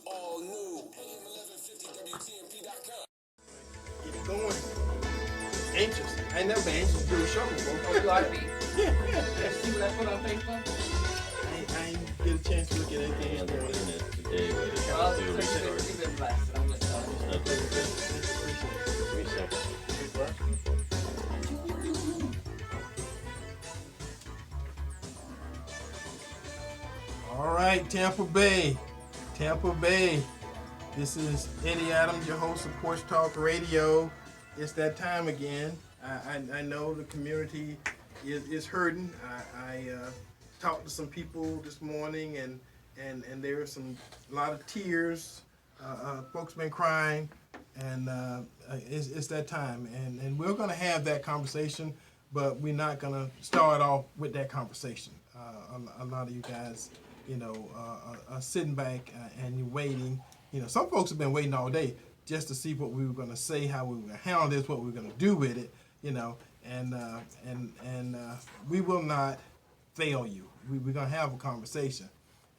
all new. AM1150WTMP.com. Get it going. Anxious. I ain't never been anxious to do a show before. Oh, you ought to be. Yeah. See what I put on Facebook? I ain't get a chance to look at anything else. Well, you've been blessed. I'm just telling you. 3 seconds. All right, Tampa Bay. This is Eddie Adams, your host of Porch Talk Radio. It's that time again. I know the community is hurting. I talked to some people this morning, and there were a lot of tears. Folks been crying, and it's that time. And we're going to have that conversation, but we're not going to start off with that conversation. A lot of you guys, are sitting back and you're waiting. Some folks have been waiting all day just to see what we were going to say, how we were going to handle this, what we were going to do with it, and we will not fail you. We're going to have a conversation,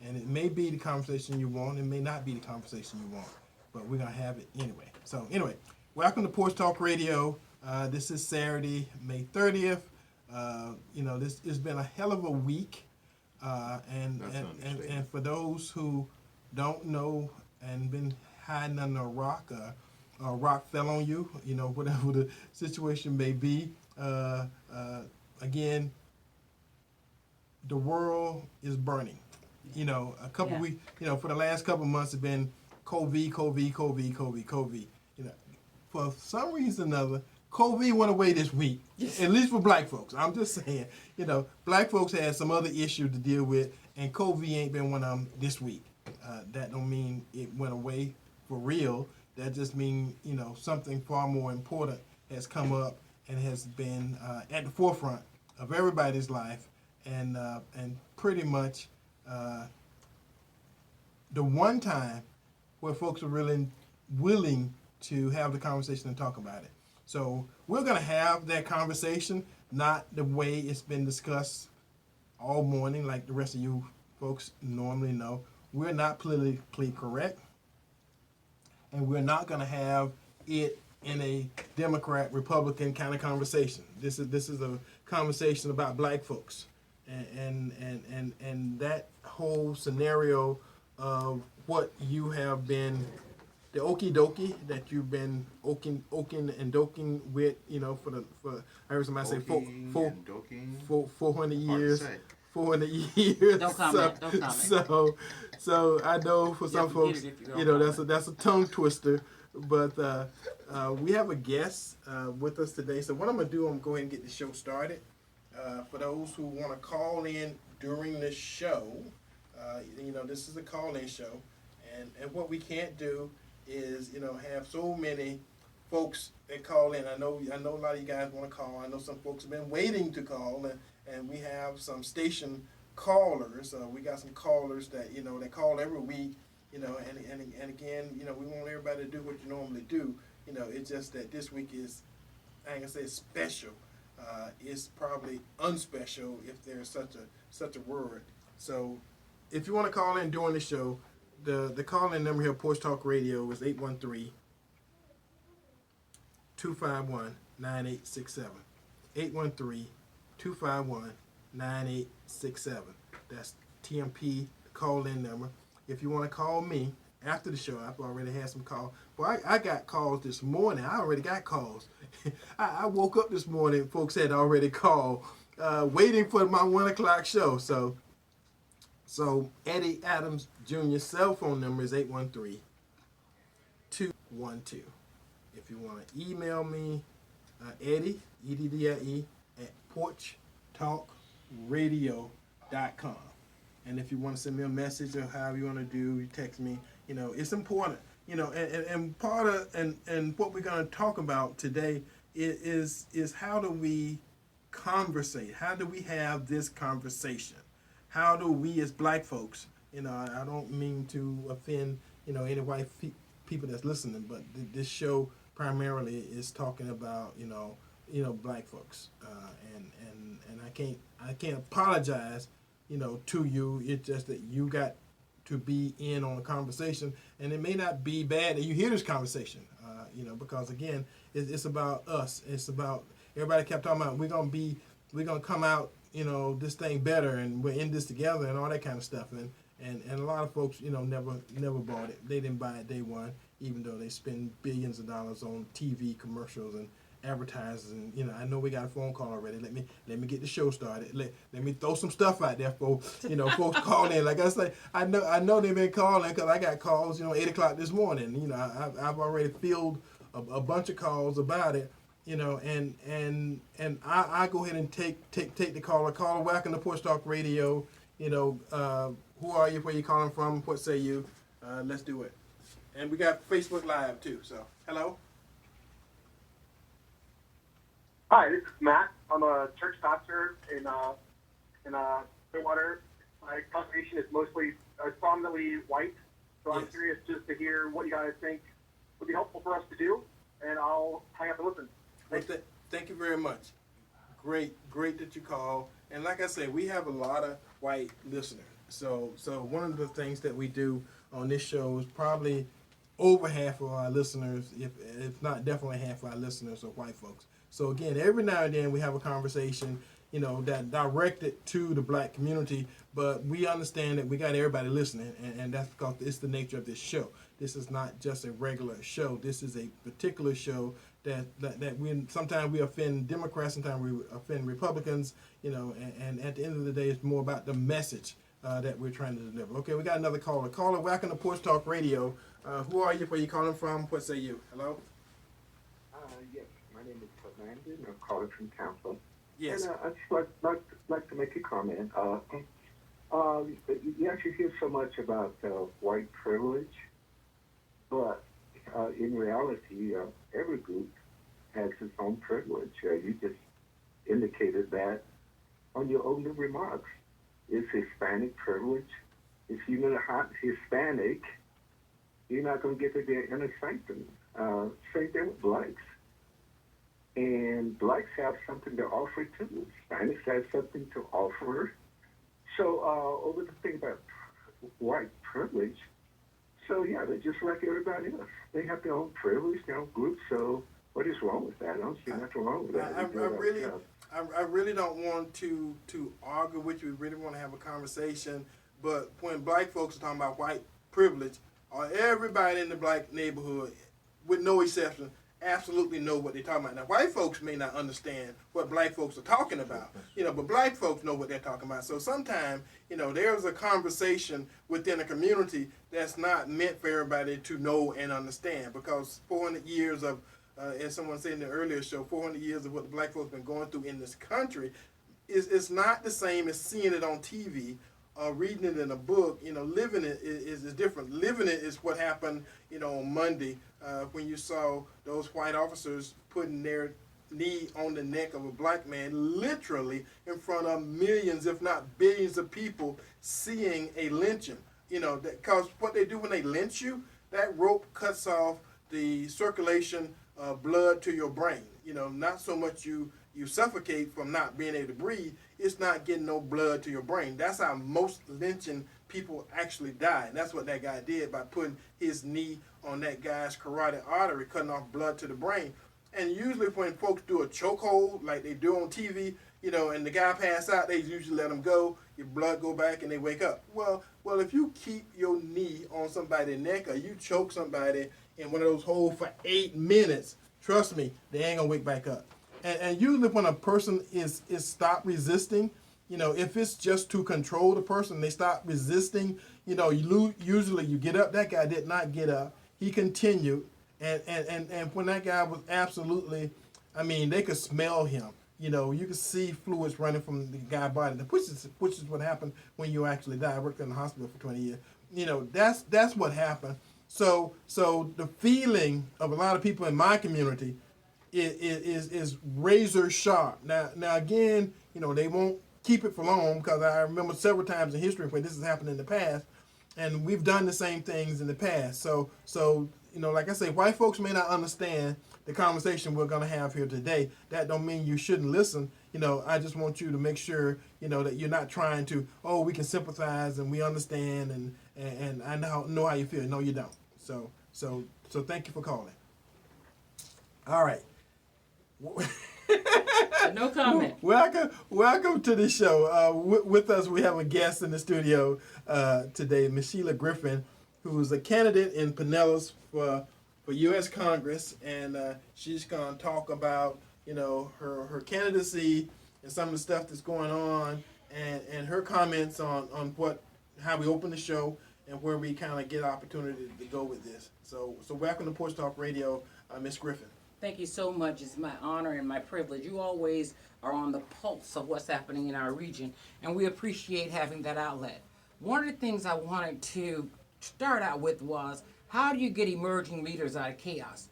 and it may be the conversation you want, it may not be the conversation you want, but we're going to have it anyway. So anyway, welcome to Porch Talk Radio. This is Saturday, May 30th. This has been a hell of a week. And for those who don't know and been hiding under a rock fell on you, whatever the situation may be. Again, the world is burning. A couple weeks, for the last couple of months have been COVID. For some reason or another, COVID went away this week, at least for black folks. I'm just saying, black folks had some other issues to deal with, and COVID ain't been one of them this week. That don't mean it went away for real. That just means, something far more important has come up and has been at the forefront of everybody's life, and pretty much the one time where folks are really willing to have the conversation and talk about it. So we're going to have that conversation, not the way it's been discussed all morning like the rest of you folks normally know. We're not politically correct, and we're not going to have it in a Democrat-Republican kind of conversation. This is a conversation about black folks, and that whole scenario of what you have been, the okie dokie that you've been oking and doking with, for I heard somebody say 400 years. 400 years. Don't comment. So I know for some folks, that's a tongue twister. But we have a guest with us today. So what I'm gonna do, I'm going to go ahead and get the show started. For those who want to call in during the show, this is a call-in show, and what we can't do is have so many folks that call in. I know a lot of you guys want to call. I know some folks have been waiting to call, and we have some station callers. We got some callers that that call every week. And again, we want everybody to do what you normally do. It's just that this week is, I ain't gonna say it's special. It's probably unspecial if there's such a word. So if you want to call in during the show, the call-in number here, Porch Talk Radio, is 813-251-9867. 813-251-9867. That's TMP call-in number. If you want to call me after the show, I've already had some calls. Well, I got calls this morning. I already got calls. I woke up this morning, folks had already called, waiting for my 1 o'clock show. So Eddie Adams Jr. cell phone number is 813-212. If you want to email me, Eddie, E-D-D-I-E, at porchtalkradio.com. And if you want to send me a message or however you want to do, you text me. It's important. And part of and what we're going to talk about today is how do we conversate? How do we have this conversation? How do we as black folks, I don't mean to offend, any white people that's listening, but this show primarily is talking about, black folks. And I can't apologize, to you. It's just that you got to be in on a conversation, and it may not be bad that you hear this conversation, because again, it's about us. It's about everybody kept talking about we're gonna come out, this thing better, and we're in this together, and all that kind of stuff. And a lot of folks, never bought it. They didn't buy it day one, even though they spend billions of dollars on TV commercials and advertisers. And I know we got a phone call already. Let me get the show started. Let me throw some stuff out there for folks calling in. Like I say, I know they've been calling because I got calls 8 o'clock this morning. I've already fielded a bunch of calls about it. And I go ahead and take the caller. Caller, welcome to Porch Talk Radio. Who are you? Where you calling from? What say you? Let's do it. And we got Facebook Live too. So hello. Hi, this is Matt. I'm a church pastor in Clearwater. My congregation is prominently white, so I'm curious just to hear what you guys think would be helpful for us to do, and I'll hang up and listen. Thank you very much. Great that you called. And like I said, we have a lot of white listeners. So one of the things that we do on this show is probably over half of our listeners, if not definitely half of our listeners, are white folks. So again, every now and then we have a conversation, that directed to the black community, but we understand that we got everybody listening, and that's because it's the nature of this show. This is not just a regular show. This is a particular show that we sometimes we offend Democrats, sometimes we offend Republicans, and at the end of the day, it's more about the message that we're trying to deliver. Okay, we got another caller. Caller, welcome to Porch Talk Radio. Who are you? Where you calling from? What say you? Hello? Yes, my name is Landon. I'm calling from Tampa. Yes. And I'd just like to make a comment. You actually hear so much about white privilege, but in reality, every group has its own privilege. You just indicated that on your opening remarks. It's Hispanic privilege. If you're not Hispanic, you're not going to get to the inner sanctum. Same thing with blacks. And blacks have something to offer too. Hispanics have something to offer. So over the thing about white privilege, so yeah, they're just like everybody else. They have their own privilege, their own group. So what is wrong with that? I don't see nothing wrong with that. I really don't want to argue with you. We really want to have a conversation. But when black folks are talking about white privilege, everybody in the black neighborhood, with no exception, absolutely know what they're talking about. Now, white folks may not understand what black folks are talking about, but black folks know what they're talking about. So sometimes, there's a conversation within a community that's not meant for everybody to know and understand, because 400 years of, as someone said in the earlier show, 400 years of what the black folks been going through in this country is not the same as seeing it on TV or reading it in a book. Living it is different. Living it is what happened, on Monday when you saw those white officers putting their knee on the neck of a black man, literally in front of millions, if not billions of people seeing a lynching. Because what they do when they lynch you, that rope cuts off the circulation of blood to your brain. Not so much you suffocate from not being able to breathe, it's not getting no blood to your brain. That's how most lynching people actually die. And that's what that guy did by putting his knee on that guy's carotid artery, cutting off blood to the brain. And usually when folks do a chokehold, like they do on TV, and the guy pass out, they usually let him go, your blood go back, and they wake up. Well, if you keep your knee on somebody's neck or you choke somebody in one of those holds for 8 minutes, trust me, they ain't gonna wake back up. And usually when a person is stopped resisting, if it's just to control the person, they stop resisting, usually you get up. That guy did not get up. He continued. And when that guy was absolutely, they could smell him. You could see fluids running from the guy's body, which is what happened when you actually die. I worked in the hospital for 20 years. That's what happened. So the feeling of a lot of people in my community is razor sharp. Now again, they won't keep it for long, because I remember several times in history when this has happened in the past, and we've done the same things in the past. So like I say, white folks may not understand the conversation we're going to have here today. That don't mean you shouldn't listen. I just want you to make sure, that you're not trying to, we can sympathize and we understand and I know how you feel. No, you don't. So thank you for calling. All right. No comment. Welcome to the show. With us, we have a guest in the studio today, Ms. Sheila Griffin, who's a candidate in Pinellas for U.S. Congress, and she's going to talk about, her candidacy and some of the stuff that's going on, and her comments on how we open the show and where we kind of get opportunity to go with this. So welcome to Porch Talk Radio, Ms. Griffin. Thank you so much. It's my honor and my privilege. You always are on the pulse of what's happening in our region, and we appreciate having that outlet. One of the things I wanted to start out with was, how do you get emerging leaders out of chaos?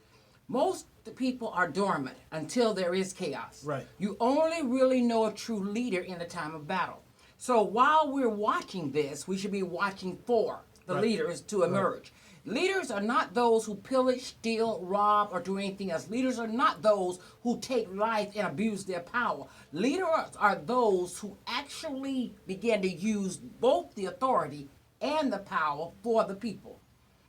Most people are dormant until there is chaos. Right. You only really know a true leader in a time of battle. So while we're watching this, we should be watching for the leaders to emerge. Leaders are not those who pillage, steal, rob, or do anything else. Leaders are not those who take life and abuse their power. Leaders are those who actually begin to use both the authority and the power for the people.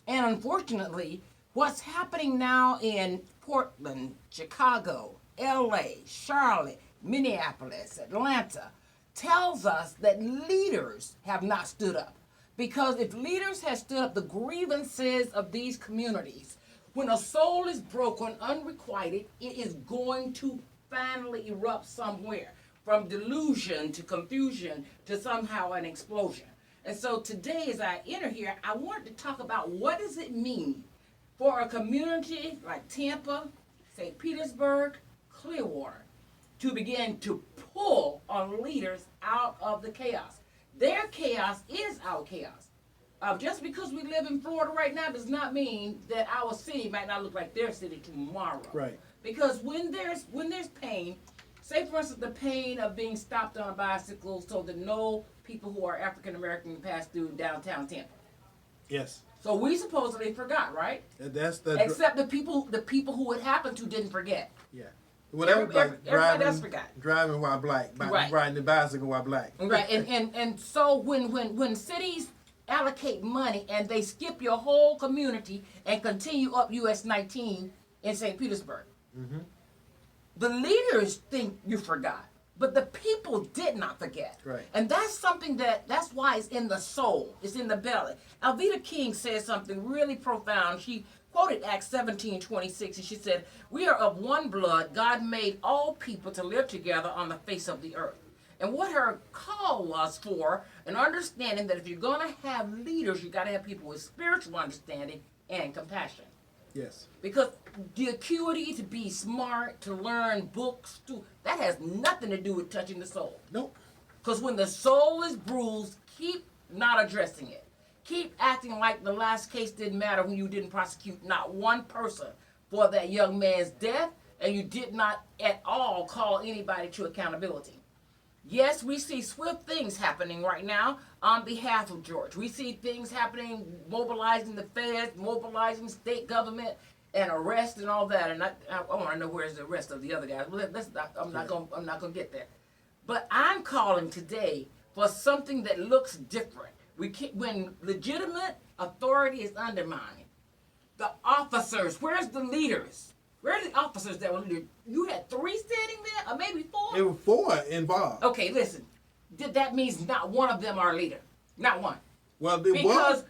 And unfortunately, what's happening now in Portland, Chicago, LA, Charlotte, Minneapolis, Atlanta, tells us that leaders have not stood up. Because if leaders had stood up the grievances of these communities, when a soul is broken, unrequited, it is going to finally erupt somewhere, from delusion to confusion to somehow an explosion. And so today, as I enter here, I wanted to talk about what does it mean for a community like Tampa, St. Petersburg, Clearwater, to begin to pull on leaders out of the chaos. Their chaos is our chaos. Just because we live in Florida right now does not mean that our city might not look like their city tomorrow. Right. Because when there's pain, say for instance the pain of being stopped on a bicycle so that no people who are African American can pass through downtown Tampa. Yes. So we supposedly forgot, right? That's the Except the people who it happened to didn't forget. Yeah. Well, that was like everybody else forgot. Driving while black, Right. riding the bicycle while black. Right, and so when cities allocate money and they skip your whole community and continue up US 19 in St. Petersburg, the leaders think you forgot, but the people did not forget. Right. And that's something that's why it's in the soul, it's in the belly. Alveda King said something really profound. She quoted Acts 17:26, and she said, "We are of one blood. God made all people to live together on the face of the earth." And what her call was for, an understanding that if you're going to have leaders, you got to have people with spiritual understanding and compassion. Yes. Because the acuity to be smart, to learn books, that has nothing to do with touching the soul. Nope. Because when the soul is bruised, keep not addressing it. Keep acting like the last case didn't matter when you didn't prosecute not one person for that young man's death, and you did not at all call anybody to accountability. Yes, we see swift things happening right now on behalf of George. We see things happening, mobilizing the feds, mobilizing state government, and arrest and all that. And I want to know where's the rest of the other guys. Well, I'm not gonna get there. But I'm calling today for something that looks different. When legitimate authority is undermined, the officers, where's the leaders? Where are the officers that were leaders? You had 3 standing there, or maybe 4? There were 4 involved. Okay, listen. That means not one of them are a leader. Not one. Well, there was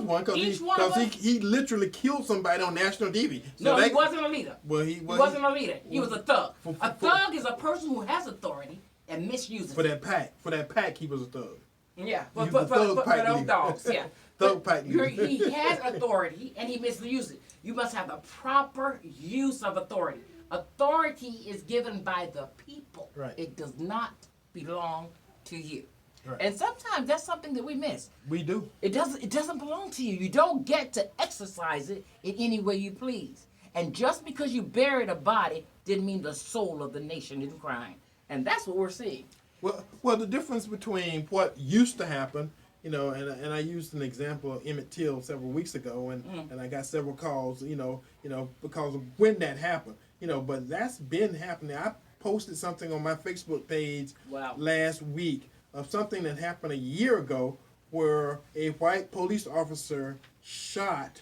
one because he literally killed somebody on national TV. So no, he wasn't a leader. Well, he wasn't a leader. He was a thug. A thug is a person who has authority and misuses for that pack. For that pack, he was a thug. Yeah, for those dogs, yeah. Thug pack leader. He has authority and he misuses it. You must have the proper use of authority. Authority is given by the people. Right. It does not belong to you. Right. And sometimes that's something that we miss. We do. It doesn't belong to you. You don't get to exercise it in any way you please. And just because you buried a body didn't mean the soul of the nation isn't crying. And that's what we're seeing. Well, the difference between what used to happen, and I used an example of Emmett Till several weeks ago, and I got several calls, because of when that happened, but that's been happening. I posted something on my Facebook page Wow. last week of something that happened a year ago where a white police officer shot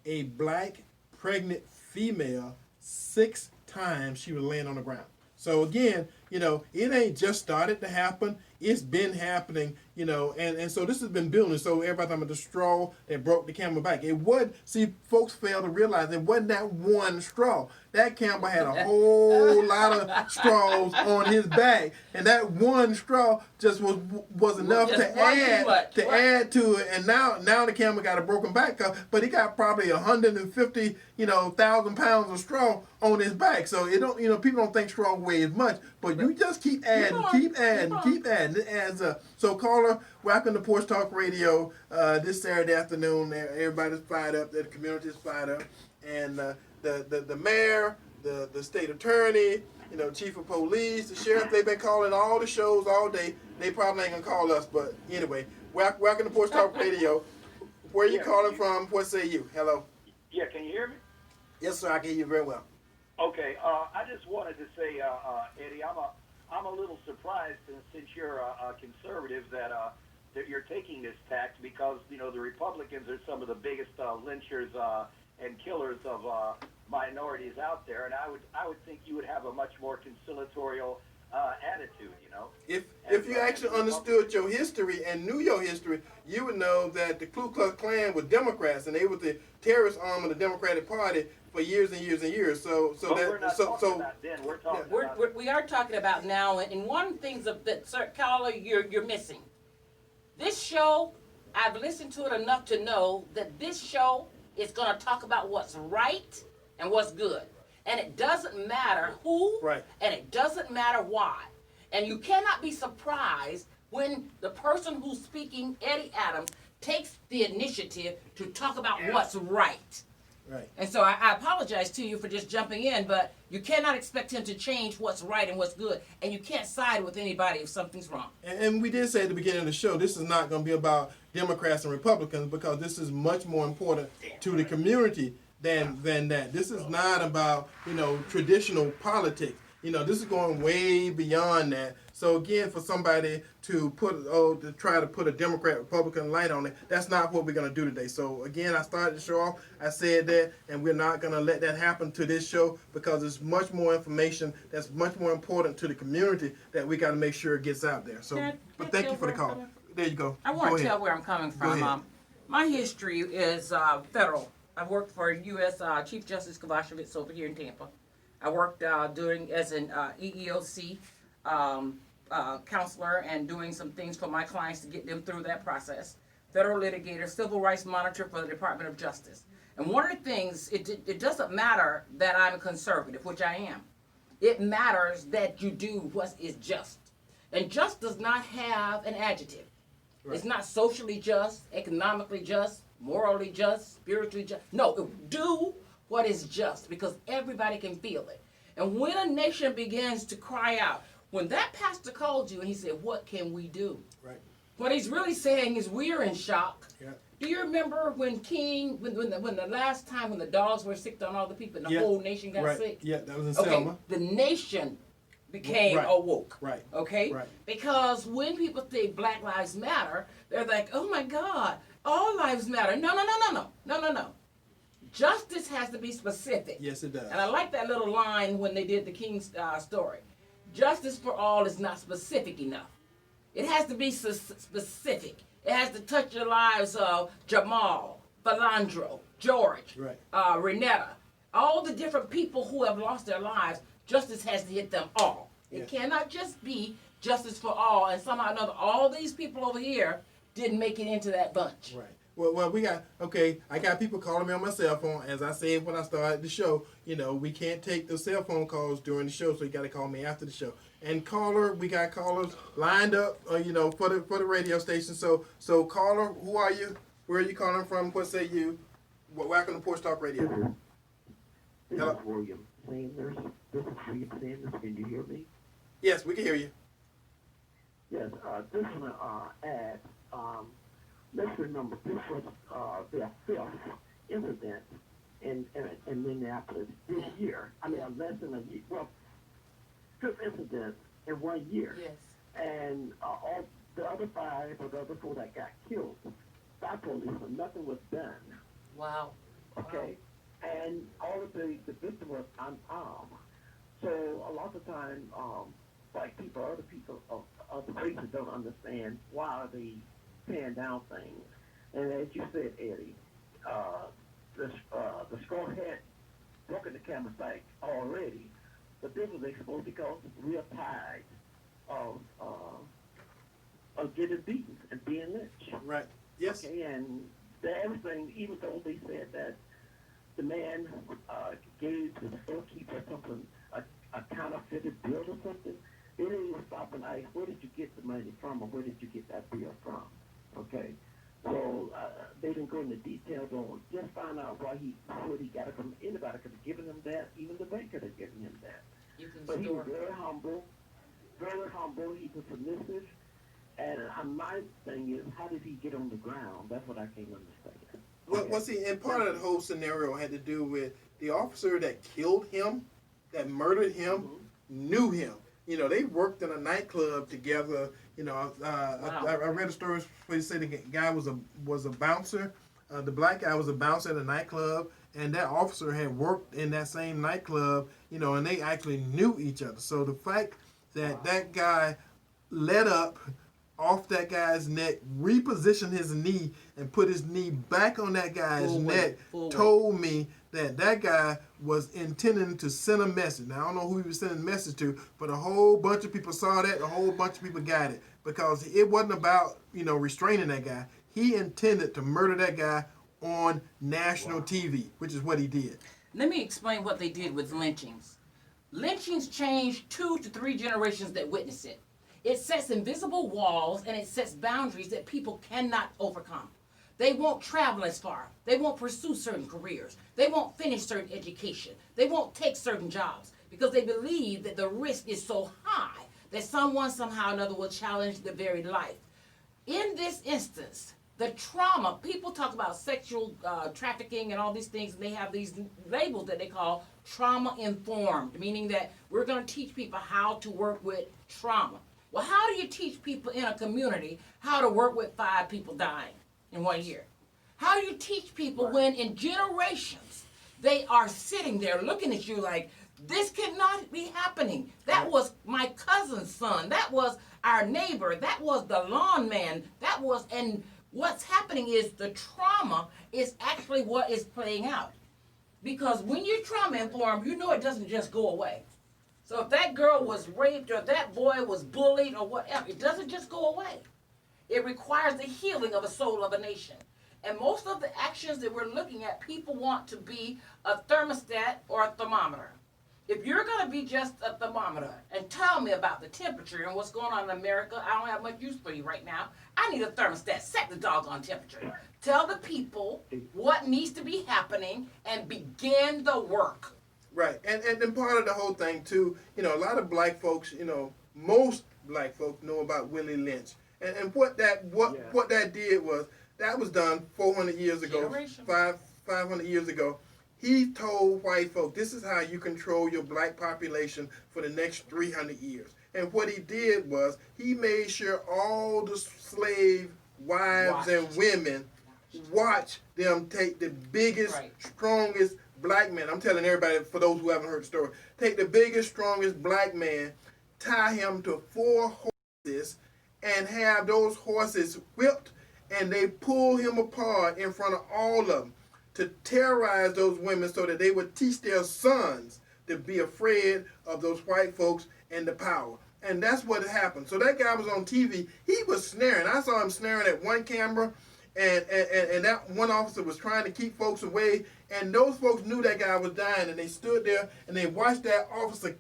a black pregnant female 6 times she was laying on the ground. So again, it ain't just started to happen. It's been happening, and so this has been building. So everybody talking about the straw that broke the camel back. It wasn't, see, folks fail to realize it wasn't that one straw. That camel had a whole lot of straws on his back, and that one straw just was enough to add to it. And now the camel got a broken back, but he got probably 150, 1,000 pounds of straw on his back. So it don't, people don't think straw weighs much, but you just keep adding. It adds up. So caller, welcome to Porch Talk Radio this Saturday afternoon. Everybody's fired up. The community's fired up, and the mayor, the state attorney, chief of police, the sheriff. They've been calling all the shows all day. They probably ain't gonna call us, but anyway, welcome to Porch Talk Radio. Where are you calling from? What say you? Hello. Yeah, can you hear me? Yes, sir. I can hear you very well. Okay, I just wanted to say, Eddie, I'm a little surprised since you're a conservative that you're taking this tact because the Republicans are some of the biggest lynchers and killers of minorities out there, and I would think you would have a much more conciliatorial attitude. If you actually understood your history and knew your history, you would know that the Ku Klux Klan were Democrats and they were the terrorist arm of the Democratic Party for years and years and years. We are talking about now, and one of the things that Sir Caller you're missing. This show, I've listened to it enough to know that this show is going to talk about what's right and what's good, and it doesn't matter who, right, and it doesn't matter why, and you cannot be surprised when the person who's speaking, Eddie Adams, takes the initiative to talk about what's right. Right. And so I apologize to you for just jumping in, but you cannot expect him to change what's right and what's good, and you can't side with anybody if something's wrong. And we did say at the beginning of the show, this is not going to be about Democrats and Republicans because this is much more important to the community than that. This is not about, traditional politics. This is going way beyond that. So again, for somebody to try to put a Democrat Republican light on it, that's not what we're going to do today. So again, I started the show off, I said that, and we're not going to let that happen to this show because it's much more information that's much more important to the community that we got to make sure it gets out there. So, but thank you for the call. There you go. I want to tell where I'm coming from. My history is federal. I've worked for U.S. Chief Justice Kovacevic over here in Tampa. I worked as an EEOC counselor and doing some things for my clients to get them through that process. Federal litigator, civil rights monitor for the Department of Justice. And one of the things, it doesn't matter that I'm a conservative, which I am. It matters that you do what is just. And just does not have an adjective. Right. It's not socially just, economically just, morally just, spiritually just. No, do what is just because everybody can feel it. And when a nation begins to cry out, when that pastor called you and he said, what can we do? Right. What he's really saying is we're in shock. Yeah. Do you remember when the last time when the dogs were sick on all the people and the whole nation got sick? Yeah, that was in Selma. The nation became awoke. Right. Okay? Right. Because when people think Black Lives Matter, they're like, oh my God, all lives matter. No. Justice has to be specific. Yes, it does. And I like that little line when they did the King's story. Justice for all is not specific enough. It has to be specific. It has to touch the lives of Jamal, Philandro, George, Renetta, all the different people who have lost their lives. Justice has to hit them all. It cannot just be justice for all, and somehow or another, all these people over here didn't make it into that bunch. Right. Well, I got people calling me on my cell phone. As I said when I started the show, we can't take the cell phone calls during the show, so you got to call me after the show. And we got callers lined up, for the radio station. So caller, who are you? Where are you calling from? What say you? Welcome to Porch Talk Radio. This is William Sanders. Can you hear me? Yes, we can hear you. Yes, this is an ad. Let's remember, this was their 5th incident in Minneapolis this year. I mean, less than a year. Well, 6 incidents in 1 year. Yes. And all the other 5 or the other 4 that got killed by police, and nothing was done. Wow. Okay? And all of the victims were unarmed. So a lot of the time, black people, other people of other races don't understand why are they tearing down things. And as you said, Eddie, the score had broken the camera site already, but this was exposed because we are tired of getting beaten and being lynched. Right. Yes. Okay, and everything, even though they said that the man gave the storekeeper something, a counterfeited bill or something, they didn't even stop and ask, where did you get the money from, or where did you get that bill from? Okay, so they didn't go into details on just find out where he got it from. Anybody could have given him that, even the bank could have given him that. But he was very humble, he was submissive, and my thing is, how did he get on the ground? That's what I can't understand. Well, see, and part of the whole scenario had to do with the officer that killed him, that murdered him, knew him. You know, they worked in a nightclub together. You know, I read a story where they said the guy was a bouncer. The black guy was a bouncer at a nightclub, and that officer had worked in that same nightclub. You know, and they actually knew each other. So the fact that that guy let up off that guy's neck, repositioned his knee, and put his knee back on that guy's neck, told me that that guy was intending to send a message. Now, I don't know who he was sending a message to, but a whole bunch of people saw that, a whole bunch of people got it, because it wasn't about, you know, restraining that guy. He intended to murder that guy on national TV, which is what he did. Let me explain what they did with lynchings. Lynchings changed 2 to 3 generations that witness it. It sets invisible walls and it sets boundaries that people cannot overcome. They won't travel as far. They won't pursue certain careers. They won't finish certain education. They won't take certain jobs because they believe that the risk is so high that someone somehow or another will challenge their very life. In this instance, the trauma, people talk about sexual trafficking and all these things, and they have these labels that they call trauma-informed, meaning that we're going to teach people how to work with trauma. Well, how do you teach people in a community how to work with 5 people dying in 1 year? How do you teach people when in generations they are sitting there looking at you like, this cannot be happening? That was my cousin's son. That was our neighbor. That was the lawn man. And what's happening is the trauma is actually what is playing out. Because when you're trauma informed, you know it doesn't just go away. So if that girl was raped or that boy was bullied or whatever, it doesn't just go away. It requires the healing of a soul of a nation. And most of the actions that we're looking at, people want to be a thermostat or a thermometer. If you're going to be just a thermometer and tell me about the temperature and what's going on in America, I don't have much use for you right now. I need a thermostat. Set the doggone temperature. Tell the people what needs to be happening and begin the work. Right, and then part of the whole thing too, you know, a lot of black folks, you know, most black folks know about Willie Lynch, and what that did was that was done 400 years ago, 500 years ago. He told white folk, this is how you control your black population for the next 300 years. And what he did was he made sure all the slave wives and women watch them take the biggest, strongest black man. I'm telling everybody, for those who haven't heard the story, take the biggest, strongest black man, tie him to 4 horses, and have those horses whipped, and they pull him apart in front of all of them to terrorize those women so that they would teach their sons to be afraid of those white folks and the power. And that's what happened. So that guy was on TV. He was snaring. I saw him snaring at one camera, and that one officer was trying to keep folks away, and those folks knew that guy was dying, and they stood there and they watched that officer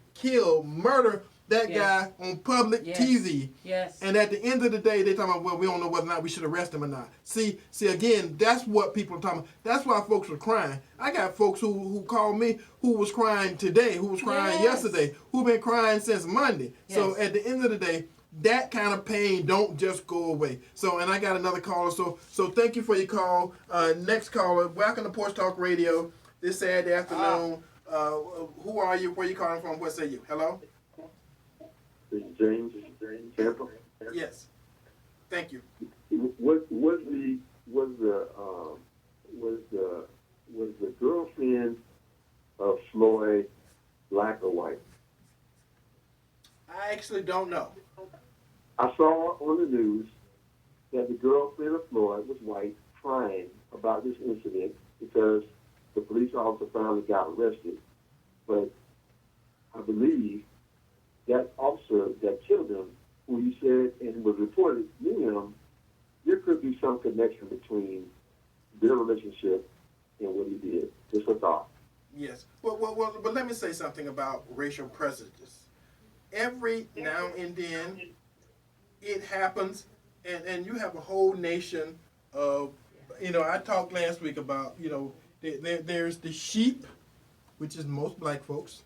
murder that guy on public TV. Yes. And at the end of the day, they talking about, well, we don't know whether or not we should arrest him or not. See, again, that's what people are talking about. That's why folks were crying. I got folks who called me who was crying today, who was crying yesterday, who've been crying since Monday. Yes. So at the end of the day, that kind of pain don't just go away. So, and I got another caller. So thank you for your call. Next caller, welcome to Porch Talk Radio this Saturday afternoon. Who are you? Where you calling from? What say you? Hello? This is James, Tampa. Yes. Thank you. Was the girlfriend of Floyd black or white? I actually don't know. I saw on the news that the girlfriend of Floyd was white, crying about this incident because the police officer finally got arrested. But I believe that officer that killed him, who you said and was reported knew him, there could be some connection between their relationship and what he did. Just a thought. Yes. Well, but let me say something about racial prejudice. Every now and then, it happens, and you have a whole nation of, I talked last week about, there's the sheep, which is most black folks.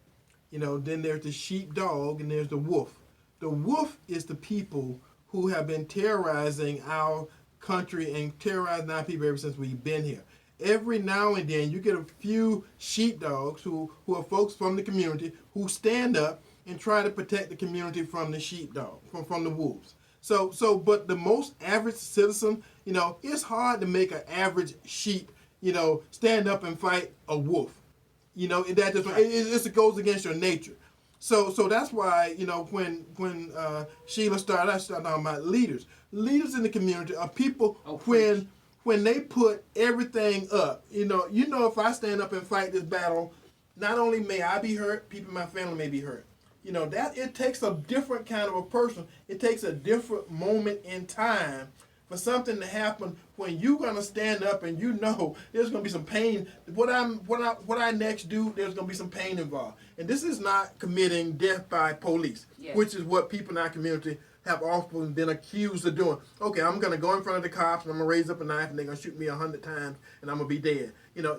Then there's the sheepdog, and there's the wolf. The wolf is the people who have been terrorizing our country and terrorizing our people ever since we've been here. Every now and then, you get a few sheepdogs who are folks from the community who stand up and try to protect the community from the sheepdog, from the wolves. But the most average citizen, it's hard to make an average sheep, stand up and fight a wolf. It goes against your nature. So that's why, when Sheila started, I started talking about leaders. Leaders in the community are people when they put everything up. If I stand up and fight this battle, not only may I be hurt, people in my family may be hurt. That it takes a different kind of a person. It takes a different moment in time for something to happen when you're gonna stand up and there's gonna be some pain. What I next do, there's gonna be some pain involved. And this is not committing death by police, which is what people in our community have often been accused of doing. Okay, I'm gonna go in front of the cops and I'm gonna raise up a knife and they're gonna shoot me 100 times and I'm gonna be dead.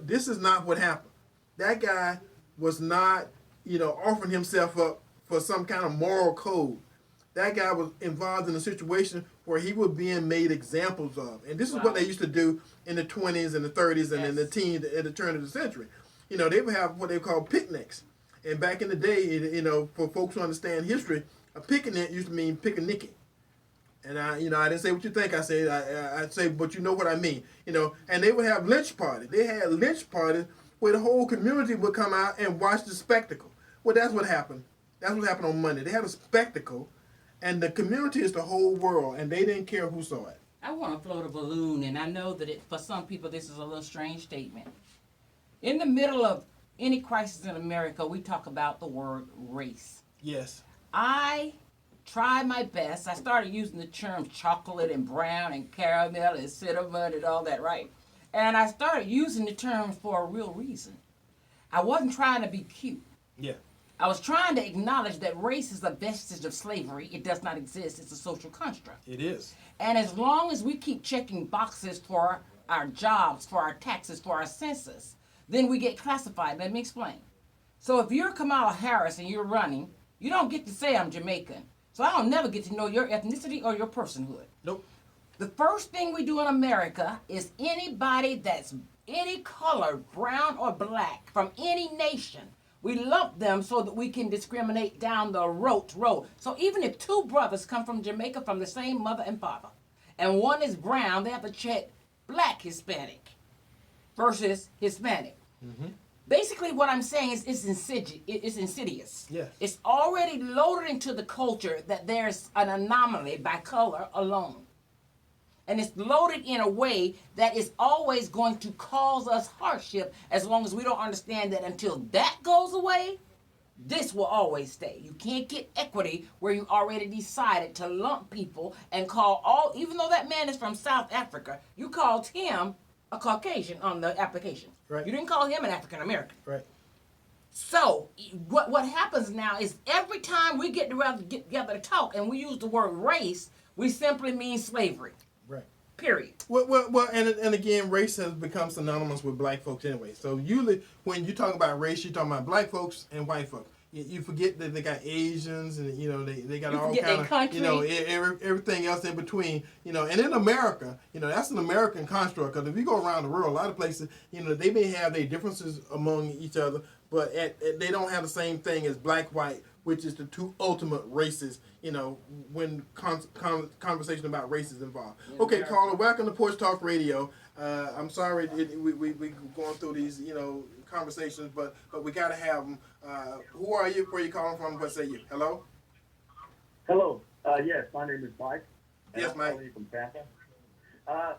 This is not what happened. That guy was not, offering himself up for some kind of moral code. That guy was involved in a situation where he was being made examples of. And this is what they used to do in the 20s and the 30s and in the teens at the turn of the century. They would have what they call picnics. And back in the day, for folks who understand history, a picnic used to mean picnicking. And I didn't say what you think I said. I say, but you know what I mean. And they would have lynch parties. They had lynch parties where the whole community would come out and watch the spectacle. Well, that's what happened. That's what happened on Monday. They had a spectacle, and the community is the whole world, and they didn't care who saw it. I want to float a balloon, and I know that for some people this is a little strange statement. In the middle of any crisis in America, we talk about the word race. Yes. I try my best. I started using the terms chocolate and brown and caramel and cinnamon and all that, right? And I started using the terms for a real reason. I wasn't trying to be cute. Yeah. I was trying to acknowledge that race is a vestige of slavery. It does not exist. It's a social construct. It is. And as long as we keep checking boxes for our jobs, for our taxes, for our census, then we get classified. Let me explain. So if you're Kamala Harris and you're running, you don't get to say I'm Jamaican. So I don't never get to know your ethnicity or your personhood. Nope. The first thing we do in America is anybody that's any color, brown or black, from any nation, we lump them so that we can discriminate down the road. So even if two brothers come from Jamaica from the same mother and father, and one is brown, they have to check black Hispanic versus Hispanic. Mm-hmm. Basically what I'm saying is it's insidious. Yes. It's already loaded into the culture that there's an anomaly by color alone. And it's loaded in a way that is always going to cause us hardship as long as we don't understand that until that goes away, this will always stay. You can't get equity where you already decided to lump people and call even though that man is from South Africa, you called him a Caucasian on the application. Right. You didn't call him an African American. Right. So what happens now is every time we get together to talk and we use the word race, we simply mean slavery. Right. Period. Well, and again, race has become synonymous with black folks anyway. So usually, when you talk about race, you're talking about black folks and white folks. You forget that they got Asians and they got all kind of everything else in between. And in America, that's an American construct. Because if you go around the world, a lot of places, they may have their differences among each other, but they don't have the same thing as black, white, which is the two ultimate races, you know, when conversation about race is involved. Okay, caller, welcome to Porch Talk Radio. I'm sorry we going through these, you know, conversations, but we got to have them. Who are you? Where are you calling from? What say you? Hello? Hello. Yes, my name is Mike. Yes, Mike. I'm calling from Tampa.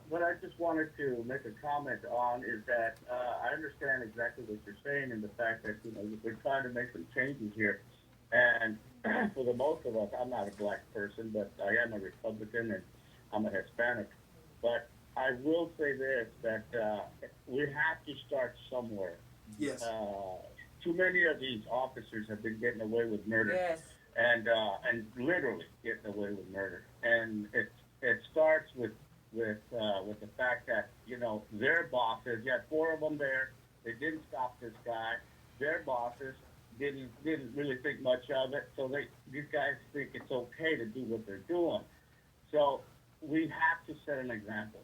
What I just wanted to make a comment on is that I understand exactly what you're saying and the fact that, you know, we're trying to make some changes here. And for the most of us, I'm not a black person, but I am a Republican and I'm a Hispanic. But I will say this, that we have to start somewhere. Yes. Too many of these officers have been getting away with murder. Yes. And literally getting away with murder. And it starts with the fact that, you know, their bosses, you had 4 of them there, they didn't stop this guy. Their bosses didn't really think much of it, so these guys think it's okay to do what they're doing. So we have to set an example.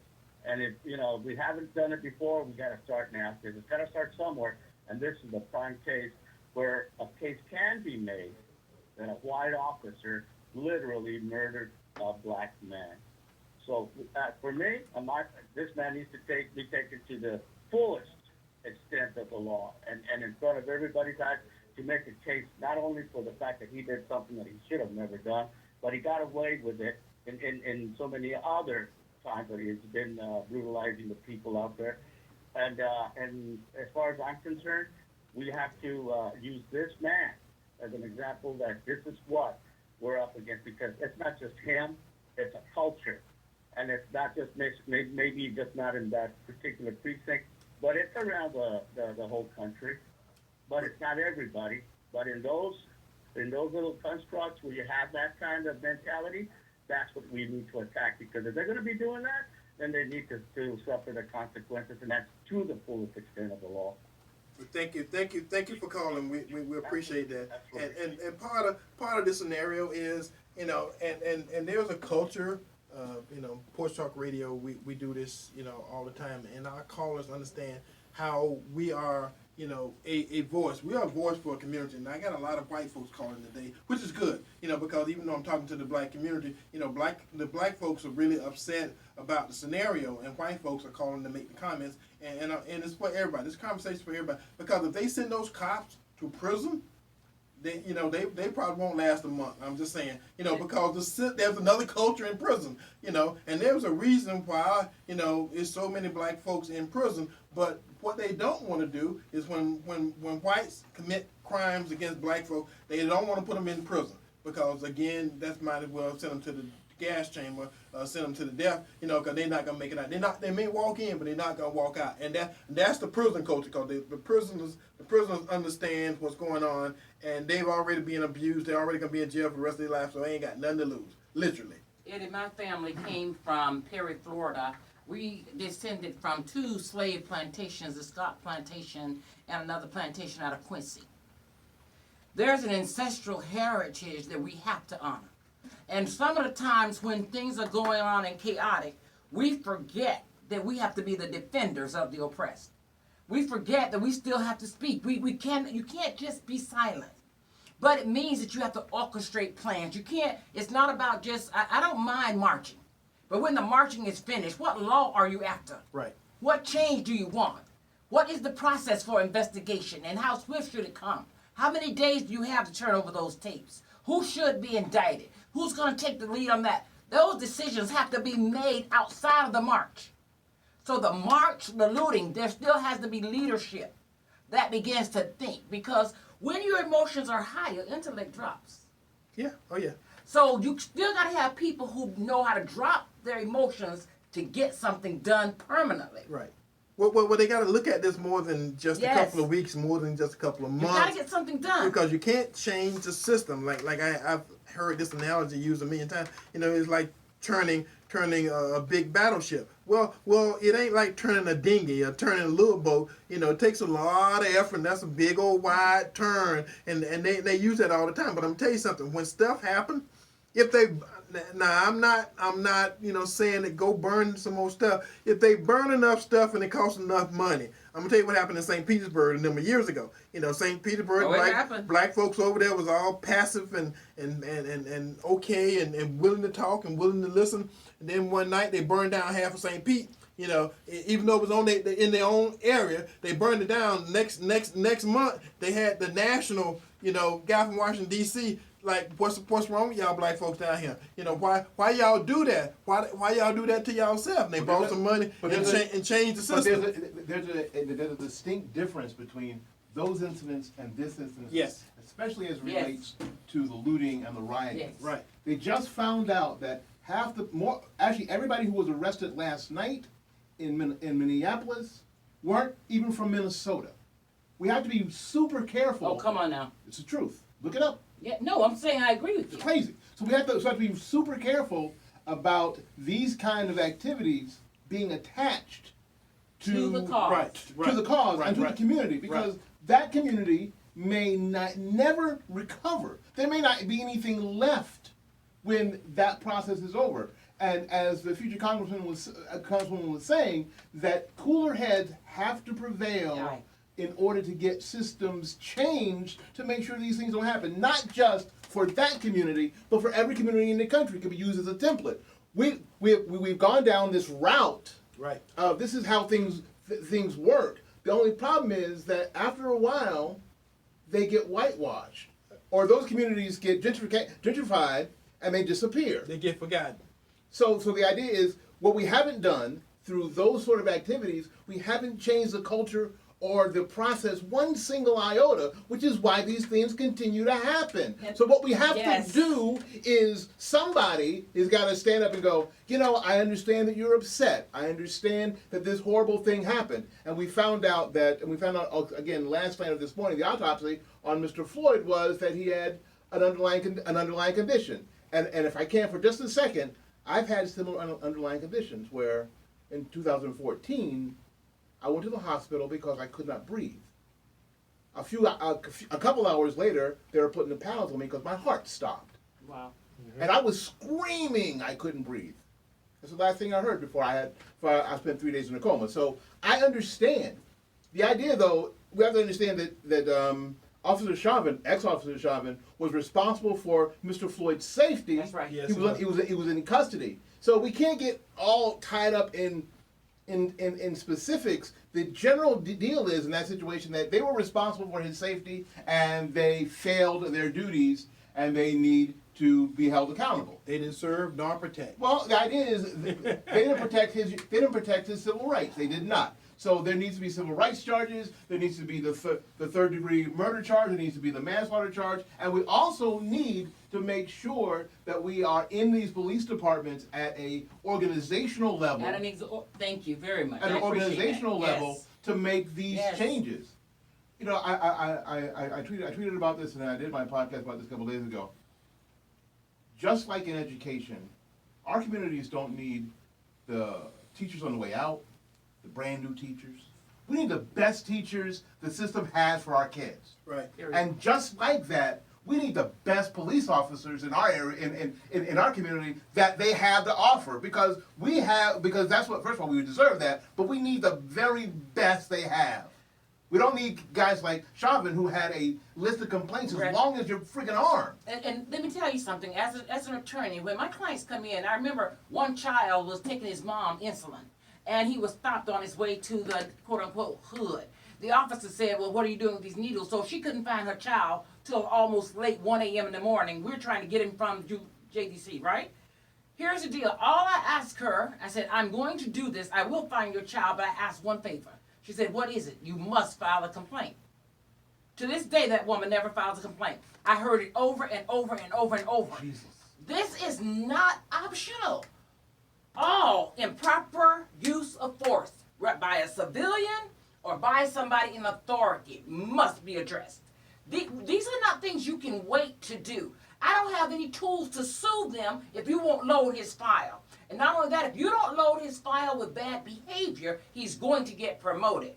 And if, you know, we haven't done it before, we got to start now, because it's got to start somewhere. And this is the prime case where a case can be made that a white officer literally murdered a black man. So for me, this man needs to be taken to the fullest extent of the law and in front of everybody's eyes to make a case not only for the fact that he did something that he should have never done, but he got away with it in so many other times that he's been brutalizing the people out there. And as far as I'm concerned, we have to use this man as an example that this is what we're up against, because it's not just him, it's a culture. And it's not just maybe just not in that particular precinct, but it's around the whole country. But it's not everybody. But in those little constructs where you have that kind of mentality, that's what we need to attack. Because if they're going to be doing that, then they need to suffer the consequences, and that's to the fullest extent of the law. Thank you for calling. We appreciate that. And part of this scenario is, you know, and there's a culture. You know, Porch Talk Radio, we do this, you know, all the time, and our callers understand how we are, you know, a voice. We are a voice for a community, and I got a lot of white folks calling today, which is good, you know, because even though I'm talking to the black community, you know, the black folks are really upset about the scenario, and white folks are calling to make the comments, and it's for everybody. This conversation is for everybody, because if they send those cops to prison, they probably won't last a month. I'm just saying, you know, because there's another culture in prison, you know, and there's a reason why, you know, there's so many black folks in prison. But what they don't want to do is when whites commit crimes against black folks, they don't want to put them in prison, because again, that might as well send them to the gas chamber, send them to the death, you know, because they're not gonna make it out. They may walk in, but they're not gonna walk out, and that's the prison culture, because the prisoners understand what's going on, and they've already been abused. They're already gonna be in jail for the rest of their life, so they ain't got nothing to lose, literally. Eddie, my family came from Perry, Florida. We descended from 2 slave plantations, the Scott Plantation and another plantation out of Quincy. There's an ancestral heritage that we have to honor. And some of the times when things are going on and chaotic, we forget that we have to be the defenders of the oppressed. We forget that we still have to speak. You can't just be silent. But it means that you have to orchestrate plans. It's not about just, I don't mind marching. But when the marching is finished, what law are you after? Right. What change do you want? What is the process for investigation, and how swift should it come? How many days do you have to turn over those tapes? Who should be indicted? Who's going to take the lead on that? Those decisions have to be made outside of the march. So the march, the looting, there still has to be leadership that begins to think. Because when your emotions are high, your intellect drops. Yeah, oh yeah. So you still got to have people who know how to drop their emotions to get something done permanently. Right. Well, they got to look at this more than just a couple of weeks, more than just a couple of months. You got to get something done. Because you can't change the system. Like I've heard this analogy used a million times. You know, it's like turning a big battleship. Well, it ain't like turning a dinghy or turning a little boat. You know, it takes a lot of effort, and that's a big old wide turn, and they use that all the time. But I'm gonna tell you something. When stuff happens, if they Now I'm not, saying that go burn some more stuff. If they burn enough stuff and it costs enough money, I'm gonna tell you what happened in St. Petersburg a number of years ago. St. Petersburg, black folks over there was all passive and okay and willing to talk and willing to listen. And then one night they burned down half of St. Pete. Even though it was in their own area, they burned it down. Next month they had the national, guy from Washington D.C. like, what's wrong with y'all black folks down here? Why y'all do that? Why y'all do that to y'allself? And they borrow some money and change the system. There's a distinct difference between those incidents and this incident. Yes. Especially as it relates to the looting and the rioting. Yes. Right. They just found out that everybody who was arrested last night in Minneapolis weren't even from Minnesota. We have to be super careful. Oh, come on now. It's the truth. Look it up. Yeah, no, I'm saying I agree with you. It's crazy. So we have to be super careful about these kind of activities being attached to the cause. Right. To the cause and to the community, because that community may never recover. There may not be anything left when that process is over. And as the future congresswoman was saying, that cooler heads have to prevail in order to get systems changed to make sure these things don't happen. Not just for that community, but for every community in the country. It can be used as a template. We've gone down this route. Right. This is how things work. The only problem is that after a while, they get whitewashed, or those communities get gentrified and they disappear. They get forgotten. So the idea is, what we haven't done through those sort of activities, we haven't changed the culture or the process one single iota, which is why these things continue to happen. So what we have to do is, somebody has got to stand up and go, I understand that you're upset. I understand that this horrible thing happened. And we found out again last night of this morning, the autopsy on Mr. Floyd was that he had an underlying condition. And if I can for just a second, I've had similar underlying conditions where in 2014, I went to the hospital because I could not breathe. A couple hours later, they were putting the paddles on me because my heart stopped. Wow. Mm-hmm. And I was screaming I couldn't breathe. That's the last thing I heard before I spent 3 days in a coma. So I understand. The idea, though, we have to understand that Officer Chauvin, ex-Officer Chauvin, was responsible for Mr. Floyd's safety. That's right. Yes, He was in custody. So we can't get all tied up in specifics. The general deal is in that situation that they were responsible for his safety and they failed their duties and they need to be held accountable. They didn't serve nor protect. Well, the idea is they didn't protect his civil rights. They did not. So there needs to be civil rights charges. There needs to be the third-degree murder charge. There needs to be the manslaughter charge. And we also need to make sure that we are in these police departments at a organizational level. Thank you very much. At an organizational level to make these changes. I tweeted about this, and I did my podcast about this a couple days ago. Just like in education, our communities don't need the teachers on the way out, the brand new teachers. We need the best teachers the system has for our kids. Right. And just like that, we need the best police officers in our area, in our community, that they have to offer, because that's what, first of all, we deserve that, but we need the very best they have. We don't need guys like Chauvin, who had a list of complaints as long as your freaking arm. And let me tell you something. As an attorney, when my clients come in, I remember one child was taking his mom insulin, and he was stopped on his way to the quote-unquote hood. The officer said, well, what are you doing with these needles? So she couldn't find her child till almost late 1 a.m. in the morning. We're trying to get him from JDC, right? Here's the deal. All I asked her, I said, I'm going to do this. I will find your child, but I asked one favor. She said, what is it? You must file a complaint. To this day, that woman never files a complaint. I heard it over and over and over and over. Jesus. This is not optional. All improper use of force by a civilian or by somebody in authority must be addressed. These are not things you can wait to do. I don't have any tools to sue them if you won't load his file. And not only that, if you don't load his file with bad behavior, he's going to get promoted.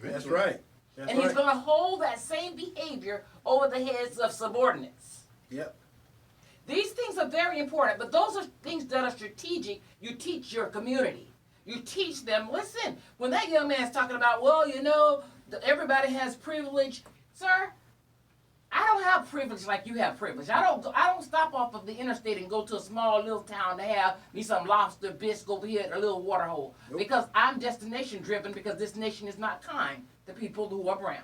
That's right. He's going to hold that same behavior over the heads of subordinates. Yep. These things are very important, but those are things that are strategic. You teach your community. You teach them, listen, when that young man's talking about, well, you know, everybody has privilege. Sir, I don't have privilege like you have privilege. I don't stop off of the interstate and go to a small little town to have me some lobster bisque over here at a little water hole. Nope. Because I'm destination driven, because this nation is not kind to people who are brown.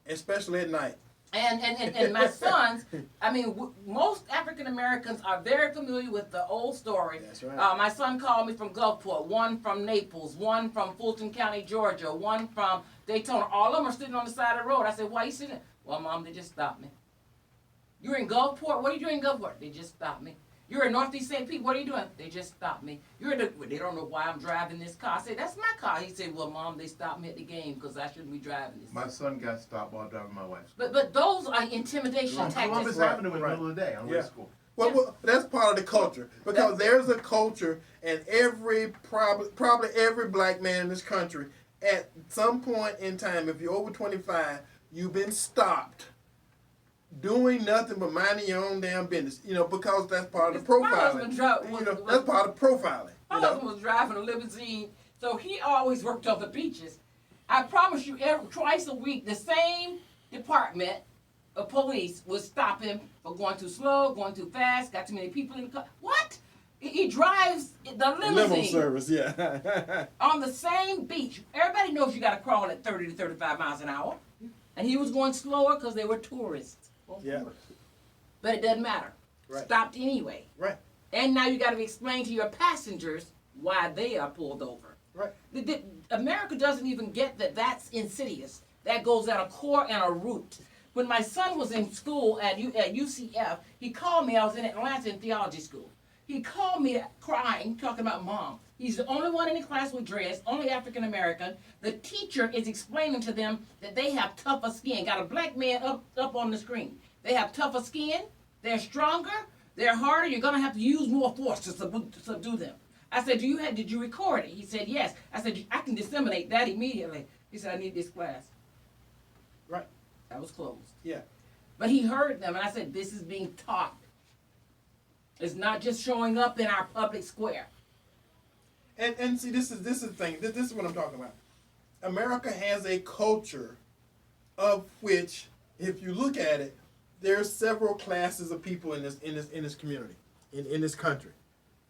Especially at night. And my sons, I mean, most African Americans are very familiar with the old story. That's right. My son called me from Gulfport, one from Naples, one from Fulton County, Georgia, one from Daytona. All of them are sitting on the side of the road. I said, why are you sitting there? Well, Mom, they just stopped me. You're in Gulfport? What are you doing in Gulfport? They just stopped me. You're in Northeast St. Pete? What are you doing? They just stopped me. They don't know why I'm driving this car. I said, that's my car. He said, well, Mom, they stopped me at the game because I shouldn't be driving this. My son got stopped while driving my wife's car. But those are intimidation tactics. Columbus Avenue in the middle of the day on the way to school. Well, that's part of the culture, because there's a culture, and probably every black man in this country, at some point in time, if you're over 25, you've been stopped doing nothing but minding your own damn business, because that's part of the profiling. That's part of profiling. My husband was driving a limousine, so he always worked on the beaches. I promise you, twice a week, the same department of police would stop him for going too slow, going too fast, got too many people in the car. What? He drives the limousine. Limo service, yeah. On the same beach. Everybody knows you got to crawl at 30 to 35 miles an hour. And he was going slower because they were tourists. Yeah. But it doesn't matter. Right. Stopped anyway. Right. And now you got to explain to your passengers why they are pulled over. Right. America doesn't even get that that's insidious. That goes at a core and a root. When my son was in school at UCF, he called me. I was in Atlanta in theology school. He called me crying, talking about Mom. He's the only one in the class with dreads, only African American. The teacher is explaining to them that they have tougher skin. Got a black man up on the screen. They have tougher skin. They're stronger. They're harder. You're gonna have to use more force to subdue them. I said, did you record it? He said, yes. I said, I can disseminate that immediately. He said, I need this class. Right. That was closed. Yeah. But he heard them, and I said, this is being taught. It's not just showing up in our public square. And see, this is the thing. This is what I'm talking about. America has a culture of which, if you look at it, there's several classes of people in this community, in this country.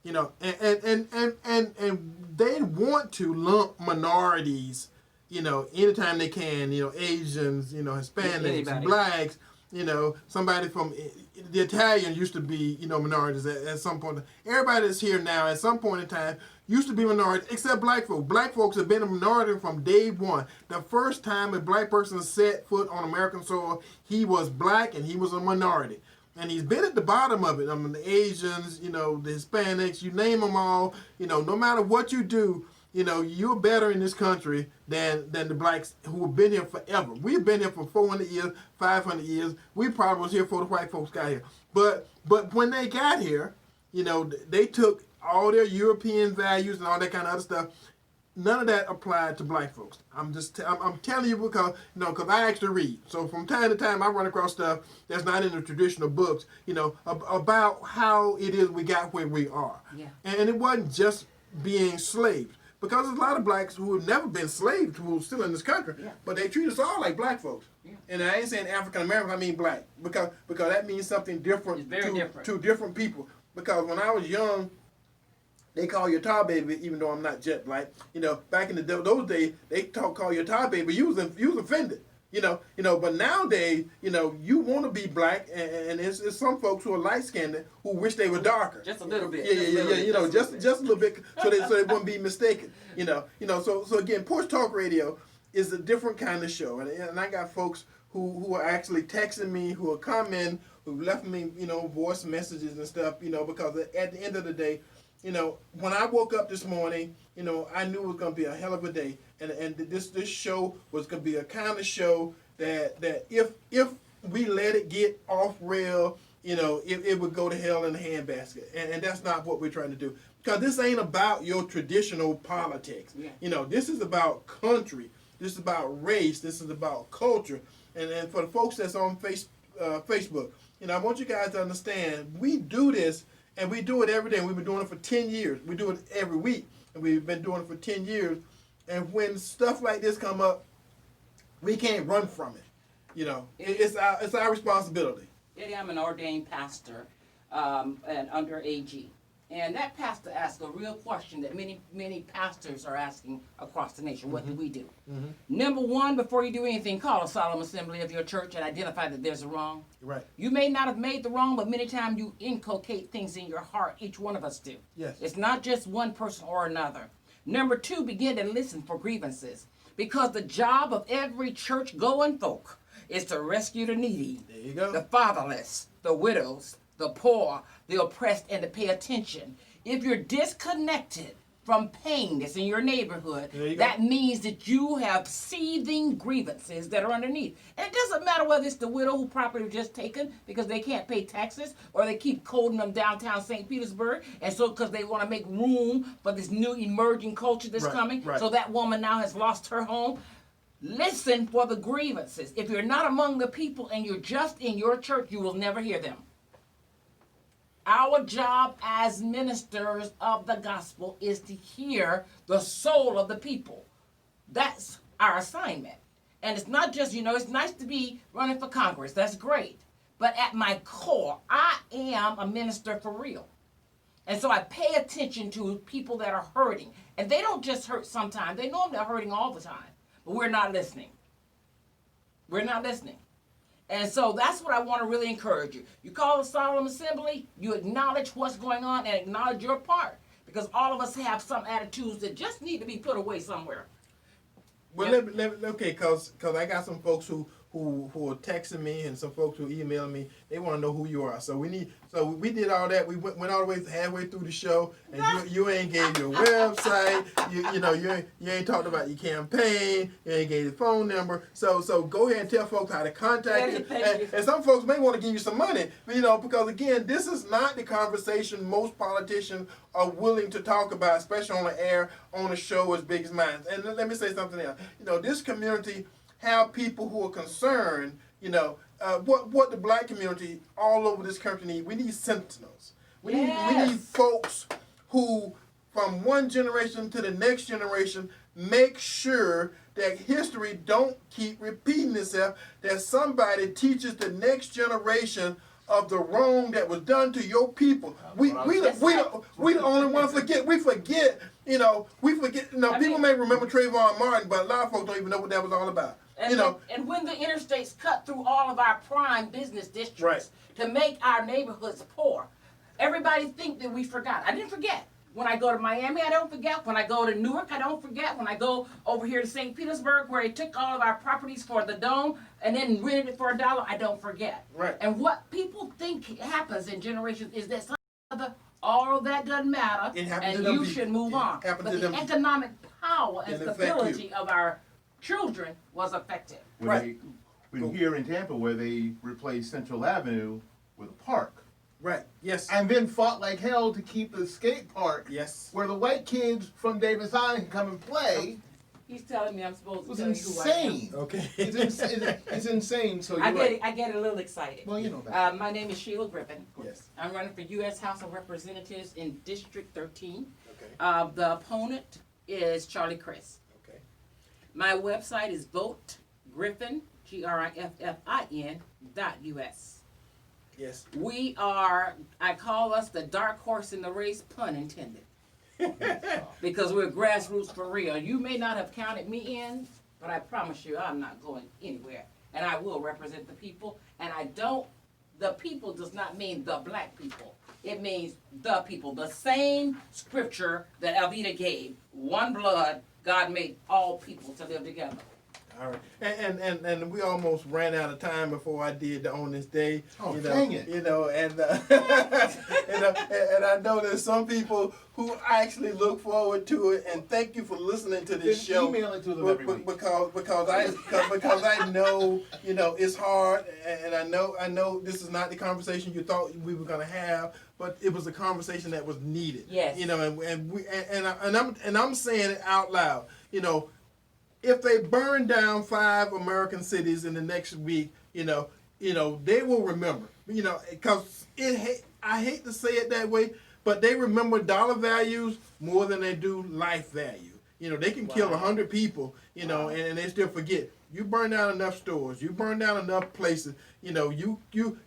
And they want to lump minorities, anytime they can, Asians, Hispanics, blacks, somebody from the Italians used to be, minorities at some point. Everybody that's here now at some point in time used to be minorities, except black folks. Black folks have been a minority from day one. The first time a black person set foot on American soil, he was black and he was a minority. And he's been at the bottom of it. I mean, the Asians, the Hispanics, you name them all, no matter what you do, you're better in this country than the blacks who have been here forever. We've been here for 400 years, 500 years. We probably was here before the white folks got here. But when they got here, they took all their European values and all that kind of other stuff. None of that applied to black folks. I'm telling you because I actually read. So from time to time I run across stuff that's not in the traditional books, about how it is we got where we are. Yeah. And it wasn't just being slaves. Because there's a lot of blacks who have never been slaves who are still in this country, but they treat us all like black folks. Yeah. And I ain't saying African American, I mean black, because that means something different, to different people. Because when I was young, they call you tar baby, even though I'm not jet black. Back in those days, they call you tar baby. You was offended. But nowadays, you want to be black, and it's some folks who are light skinned who wish they were darker. Just a little bit. Yeah. Just a little bit, so they wouldn't be mistaken. So again, Porch Talk Radio is a different kind of show, and I got folks who are actually texting me, who are commenting, who left me, voice messages and stuff, because at the end of the day, when I woke up this morning, I knew it was going to be a hell of a day. And this show was going to be a kind of show that if we let it get off rail, it would go to hell in a handbasket. And that's not what we're trying to do. Because this ain't about your traditional politics. Yeah. This is about country. This is about race. This is about culture. And for the folks that's on Facebook, I want you guys to understand, we do this, and we do it every day. We've been doing it for 10 years. We do it every week, and we've been doing it for 10 years. And when stuff like this come up, we can't run from it. It's our responsibility. Eddie, I'm an ordained pastor and under AG. And that pastor asked a real question that many pastors are asking across the nation. What do we do? Number one, before you do anything, call a solemn assembly of your church and identify that there's a wrong. Right. You may not have made the wrong, but many times you inculcate things in your heart. Each one of us do. Yes. It's not just one person or another. Number two, begin to listen for grievances. Because the job of every church-going folk is to rescue the needy, There you go. the fatherless, the widows, the poor, the oppressed, and to pay attention. If you're disconnected from pain that's in your neighborhood, that means that you have seething grievances that are underneath. And it doesn't matter whether it's the widow who property was just taken because they can't pay taxes, or they keep coding them downtown St. Petersburg, and so because they want to make room for this new emerging culture that's coming, so that woman now has lost her home. Listen for the grievances. If you're not among the people and you're just in your church, you will never hear them. Our job as ministers of the gospel is to hear the soul of the people. That's our assignment. And it's not just, it's nice to be running for Congress. That's great. But at my core, I am a minister for real. And so I pay attention to people that are hurting. And they don't just hurt sometimes. They know they're hurting all the time. But we're not listening. We're not listening. And so that's what I want to really encourage you. You call a solemn assembly, you acknowledge what's going on and acknowledge your part. Because all of us have some attitudes that just need to be put away somewhere. Well, okay, because I got some folks who are texting me and some folks who email me. They want to know who you are. So we did all that. We went all the way halfway through the show, and you ain't gave your website. You ain't talked about your campaign. You ain't gave your phone number. So go ahead and tell folks how to contact you. And some folks may want to give you some money, because again, this is not the conversation most politicians are willing to talk about, especially on the air, on a show as big as mine. And let me say something else. This community have people who are concerned, what the black community all over this country need. We need sentinels. We need folks who, from one generation to the next generation, make sure that history don't keep repeating itself, that somebody teaches the next generation of the wrong that was done to your people. We the only one forget. We forget. People may remember Trayvon Martin, but a lot of folks don't even know what that was all about. And when the interstates cut through all of our prime business districts to make our neighborhoods poor, everybody think that we forgot. I didn't forget. When I go to Miami, I don't forget. When I go to Newark, I don't forget. When I go over here to St. Petersburg, where they took all of our properties for the dome and then rented it for $1, I don't forget. Right. And what people think happens in generations is that all of that doesn't matter, and you should move on. But the economic power and stability of our children was affected. When here in Tampa, where they replaced Central Avenue with a park. Right. Yes. And then fought like hell to keep the skate park. Yes. Where the white kids from Davis High can come and play. He's telling me I'm supposed to It was tell insane. you who I am. Okay. It's insane. So I get a little excited. Well, you know that. My name is Sheila Griffin. Yes. I'm running for U.S. House of Representatives in District 13. Okay. The opponent is Charlie Crist. Okay. My website is votegriffin, GRIFFIN.US. Yes. We are, I call us the dark horse in the race, pun intended. Because we're grassroots for real. You may not have counted me in, but I promise you I'm not going anywhere. And I will represent the people. And the people does not mean the black people. It means the people. The same scripture that Alveda gave. One blood, God made all people to live together. All right, and we almost ran out of time before I did the On This Day. Dang it! And I know there's some people who actually look forward to it, and thank you for listening to this show. Email it to them every week. Because I know it's hard, and I know this is not the conversation you thought we were gonna have, but it was a conversation that was needed. Yes. And I'm saying it out loud. If they burn down 5 American cities in the next week, you know, they will remember. You know, because I hate to say it that way, but they remember dollar values more than they do life value. You know, they can kill 100 people, you know, and they still forget. You burn down enough stores, you burn down enough places, you know, you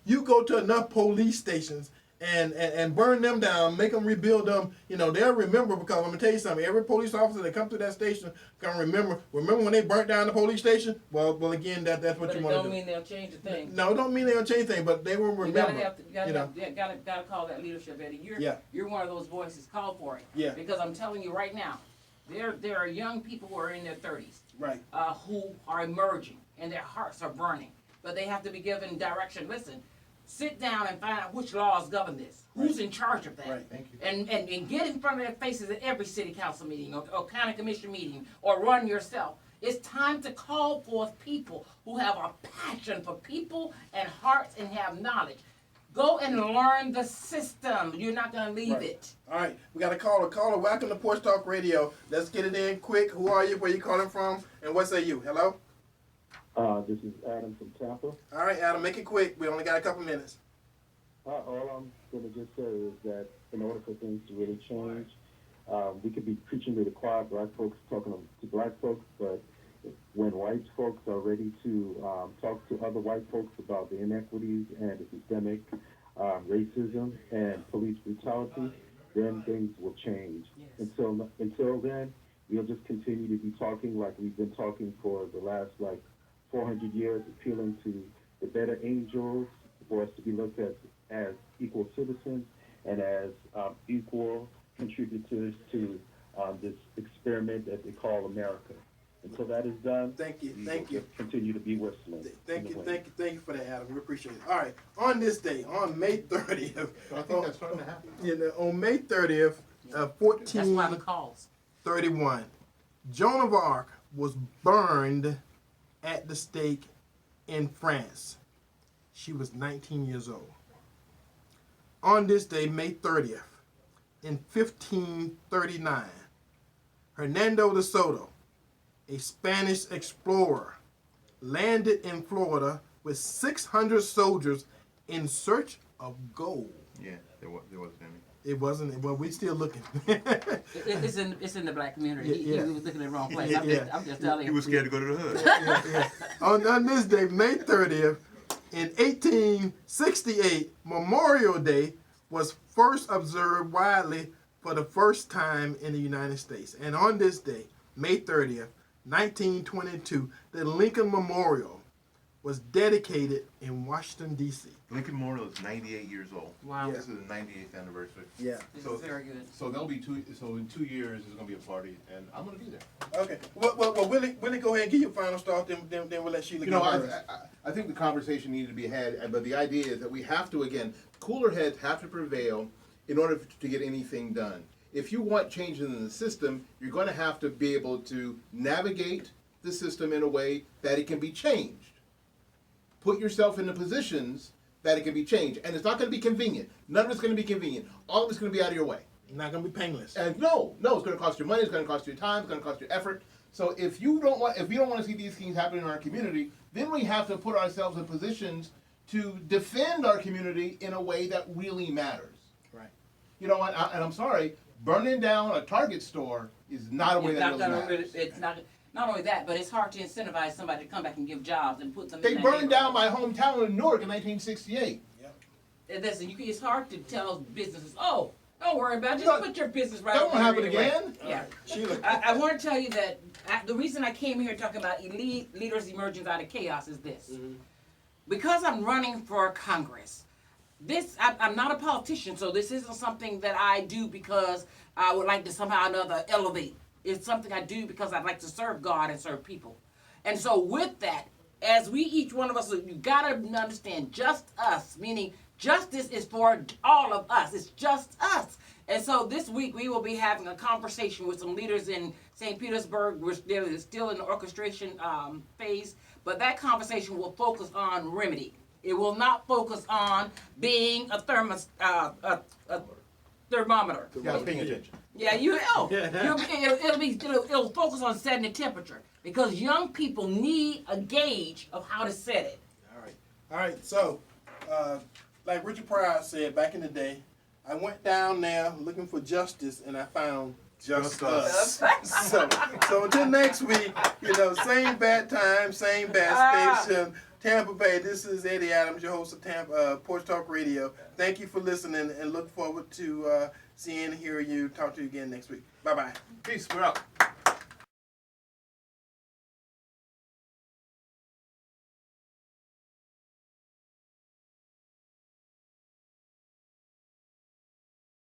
go to enough police stations and burn them down, make them rebuild them, you know, they'll remember, because I'm gonna tell you something, every police officer that comes to that station can remember when they burnt down the police station. Well again, that's what But you it want to do. don't mean they'll change a thing. No, it don't mean they'll change things, but they will remember. You gotta call that leadership, Eddie. You're one of those voices. Call for it. Yeah. Because I'm telling you right now, there are young people who are in their 30s, Right. Who are emerging and their hearts are burning, but they have to be given direction. Listen, sit down and find out which laws govern this. Who's in charge of that? Right. Thank you. And get in front of their faces at every city council meeting or county commission meeting, or run yourself. It's time to call forth people who have a passion for people and hearts and have knowledge. Go and learn the system. You're not going to leave it. All right, we got a caller. Welcome to Porch Talk Radio. Let's get it in quick. Who are you? Where you calling from? And what say you? Hello? This is Adam from Tampa. All right, Adam, make it quick. We only got a couple minutes. All I'm going to just say is that in order for things to really change, we could be preaching to the choir, black folks talking to black folks, but when white folks are ready to talk to other white folks about the inequities and the systemic racism and police brutality, then things will change. Yes. Until then, we'll just continue to be talking like we've been talking for the last 400 years, appealing to the better angels for us to be looked at as equal citizens and as equal contributors to this experiment that they call America. Until that is done, thank you. Just continue to be whistling. Thank you for that, Adam. We appreciate it. All right, on this day, on May 30th, I think that's starting to happen. You know, on May 30th, 1431, Joan of Arc was burned at the stake in France. She was 19 years old. On this day, May 30th, in 1539, Hernando de Soto, a Spanish explorer, landed in Florida with 600 soldiers in search of gold. Yeah, there wasn't any. It wasn't. Well, we're still looking. It's in the black community. He was looking in the wrong place. I'm just telling you. He was scared to go to the hood. On this day, May 30th, in 1868, Memorial Day was first observed widely for the first time in the United States. And on this day, May 30th, 1922, the Lincoln Memorial was dedicated in Washington, D.C. Lincoln Memorial is 98 years old. Wow. This is the 98th anniversary. Yeah. This is very good. So in 2 years there's gonna be a party, and I'm gonna be there. Okay. Well, Willie, go ahead and give your final thought. Then we'll let Sheila. You know, I think the conversation needed to be had, but the idea is that we have to, again, cooler heads have to prevail in order to get anything done. If you want changes in the system, you're going to have to be able to navigate the system in a way that it can be changed. Put yourself in the positions that it can be changed. And it's not going to be convenient. None of it's going to be convenient. All of it's going to be out of your way. Not going to be painless. And no, it's going to cost you money, it's going to cost you time, it's going to cost you effort. So if we don't want to see these things happen in our community, then we have to put ourselves in positions to defend our community in a way that really matters. Right. You know what? And I'm sorry, burning down a Target store is not a way that really matters. It's not only that, but it's hard to incentivize somebody to come back and give jobs and put them. They burned down my hometown in Newark in 1968. And listen, it's hard to tell businesses, oh, don't worry about it. Just put your business right. That won't happen again. Yeah. I want to tell you that the reason I came here talking about elite leaders emerging out of chaos is this. Mm-hmm. Because I'm running for Congress. I'm not a politician, so this isn't something that I do because I would like to somehow or another elevate. It's something I do because I'd like to serve God and serve people. And so with that, as each one of us, you got to understand just us, meaning justice is for all of us. It's just us. And so this week we will be having a conversation with some leaders in St. Petersburg. We're still in the orchestration phase, but that conversation will focus on remedy. It will not focus on being a thermometer. Yeah, I was paying attention. Yeah, you will. It'll focus on setting the temperature because young people need a gauge of how to set it. All right. All right, so like Richard Pryor said back in the day, I went down there looking for justice, and I found just us. so until next week, same bad time, same bad station, Tampa Bay. This is Eddie Adams, your host of Porch Talk Radio. Thank you for listening, and look forward to seeing, hearing you, talk to you again next week. Bye-bye. Peace. We're out.